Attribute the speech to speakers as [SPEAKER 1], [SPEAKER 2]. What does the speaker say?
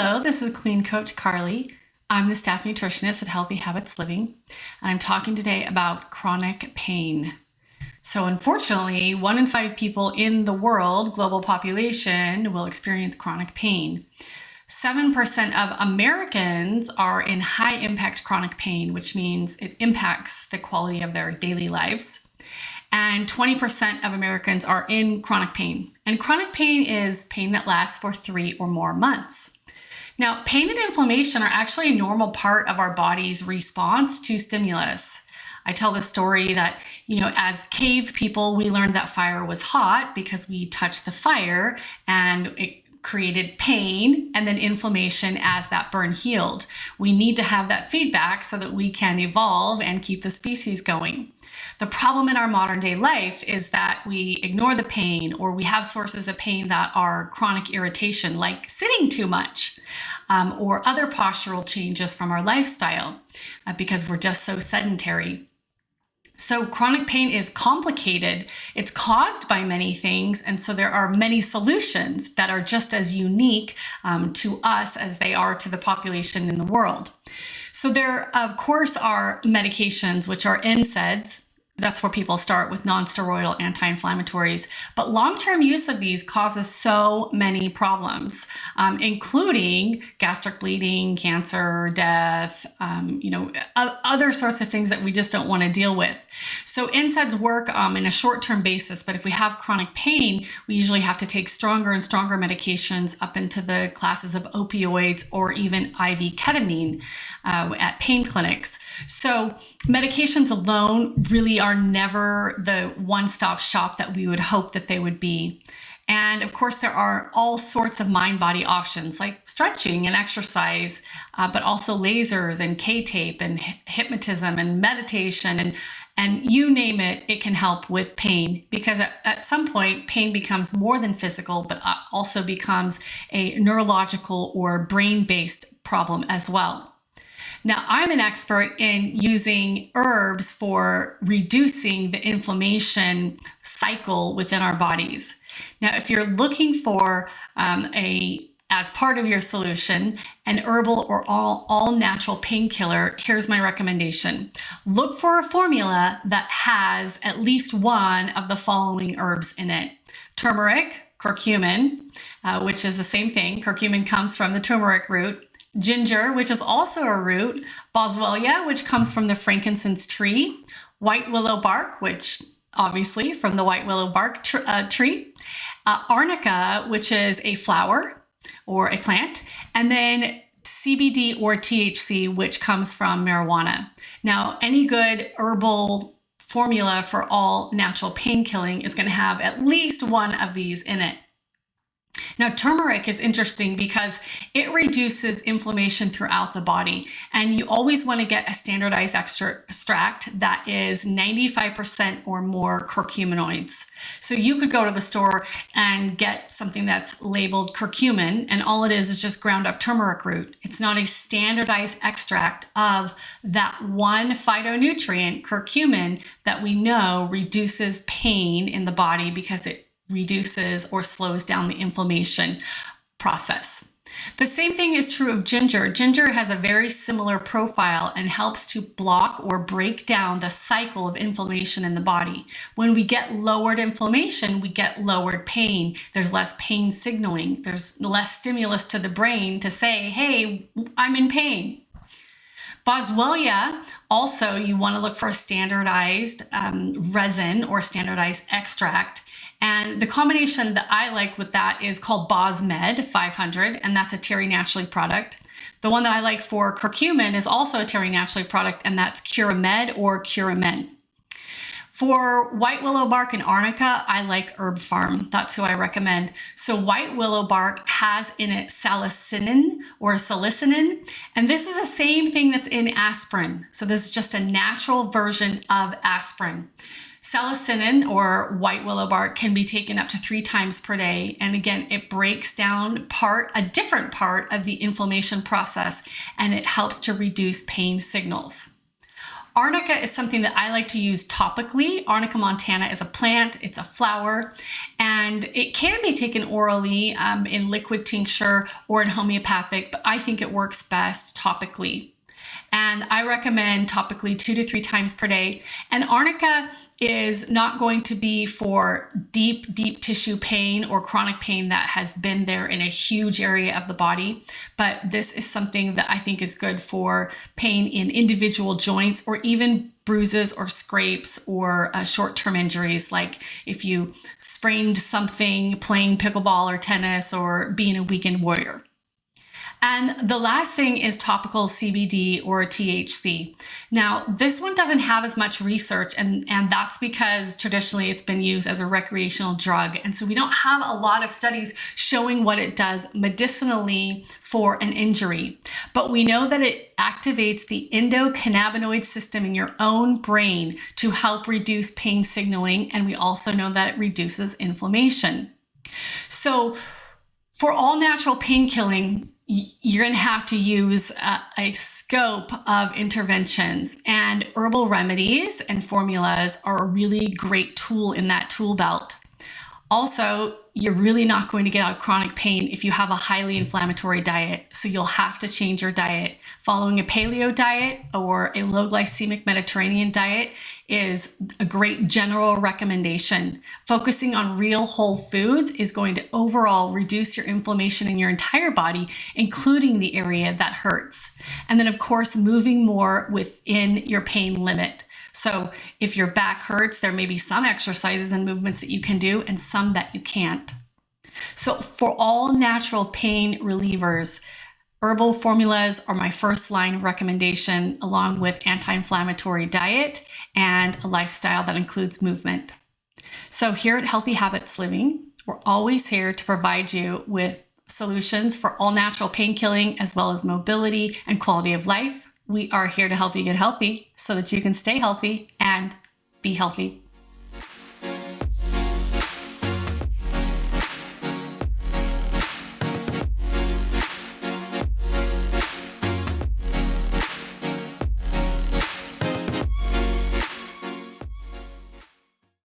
[SPEAKER 1] Hello, this is Clean Coach Carly. I'm the staff nutritionist at Healthy Habits Living, and I'm talking today about chronic pain. So unfortunately, 1 in 5 people in the world, global population, will experience chronic pain. 7% of Americans are in high impact chronic pain, which means it impacts the quality of their daily lives. And 20% of Americans are in chronic pain. And chronic pain is pain that lasts for 3 or more months. Now, pain and inflammation are actually a normal part of our body's response to stimulus. I tell the story that, as cave people, we learned that fire was hot because we touched the fire and it created pain and then inflammation as that burn healed. We need to have that feedback so that we can evolve and keep the species going. The problem in our modern day life is that we ignore the pain, or we have sources of pain that are chronic irritation, like sitting too much, or other postural changes from our lifestyle, because we're just so sedentary. So chronic pain is complicated. It's caused by many things. And so there are many solutions that are just as unique to us as they are to the population in the world. So there, of course, are medications, which are NSAIDs. That's where people start with non-steroidal anti-inflammatories. But long-term use of these causes so many problems, including gastric bleeding, cancer, death, other sorts of things that we just don't want to deal with. So NSAIDs work in a short-term basis, but if we have chronic pain, we usually have to take stronger and stronger medications up into the classes of opioids or even IV ketamine at pain clinics. So medications alone really are never the one-stop shop that we would hope that they would be. And of course, there are all sorts of mind-body options like stretching and exercise, but also lasers and K-tape and hypnotism and meditation and you name it, it can help with pain, because at some point, pain becomes more than physical, but also becomes a neurological or brain-based problem as well. Now, I'm an expert in using herbs for reducing the inflammation cycle within our bodies. Now, if you're looking for as part of your solution, an herbal or all natural painkiller, here's my recommendation. Look for a formula that has at least one of the following herbs in it: turmeric, curcumin, which is the same thing. Curcumin comes from the turmeric root. Ginger, which is also a root. Boswellia, which comes from the frankincense tree. White willow bark, which obviously from the white willow bark tree. Arnica, which is a flower or a plant, and then CBD or THC, which comes from marijuana. Now, any good herbal formula for all natural pain killing is going to have at least one of these in it. Now, turmeric is interesting because it reduces inflammation throughout the body, and you always want to get a standardized extract that is 95% or more curcuminoids. So you could go to the store and get something that's labeled curcumin, and all it is just ground up turmeric root. It's not a standardized extract of that one phytonutrient, curcumin, that we know reduces pain in the body because it reduces or slows down the inflammation process. The same thing is true of ginger. Ginger has a very similar profile and helps to block or break down the cycle of inflammation in the body. When we get lowered inflammation, we get lowered pain. There's less pain signaling. There's less stimulus to the brain to say, hey, I'm in pain. Boswellia, also, you want to look for a standardized resin or standardized extract. And the combination that I like with that is called Bosmed 500, and that's a Terry Naturally product. The one that I like for curcumin is also a Terry Naturally product, and that's Curamed or Curamen. For white willow bark and arnica, I like Herb Farm. That's who I recommend. So white willow bark has in it salicinin or salicinin, and this is the same thing that's in aspirin. So this is just a natural version of aspirin. Salicinin or white willow bark can be taken up to 3 times per day. And again, it breaks down a different part of the inflammation process, and it helps to reduce pain signals. Arnica is something that I like to use topically. Arnica montana is a plant, it's a flower, and it can be taken orally in liquid tincture or in homeopathic, but I think it works best topically. And I recommend topically 2 to 3 times per day. And arnica is not going to be for deep tissue pain or chronic pain that has been there in a huge area of the body. But this is something that I think is good for pain in individual joints or even bruises or scrapes or short-term injuries, like if you sprained something playing pickleball or tennis or being a weekend warrior. And the last thing is topical CBD or THC. Now, this one doesn't have as much research, and that's because traditionally it's been used as a recreational drug. And so we don't have a lot of studies showing what it does medicinally for an injury. But we know that it activates the endocannabinoid system in your own brain to help reduce pain signaling. And we also know that it reduces inflammation. So for all natural pain killing, you're going to have to use a scope of interventions, and herbal remedies and formulas are a really great tool in that tool belt. Also, you're really not going to get out of chronic pain if you have a highly inflammatory diet. So you'll have to change your diet. Following a paleo diet or a low glycemic Mediterranean diet is a great general recommendation. Focusing on real whole foods is going to overall reduce your inflammation in your entire body, including the area that hurts. And then, of course, moving more within your pain limit. So if your back hurts, there may be some exercises and movements that you can do and some that you can't. So for all natural pain relievers, herbal formulas are my first line of recommendation, along with anti-inflammatory diet and a lifestyle that includes movement. So here at Healthy Habits Living, we're always here to provide you with solutions for all natural pain killing, as well as mobility and quality of life. We are here to help you get healthy so that you can stay healthy and be healthy.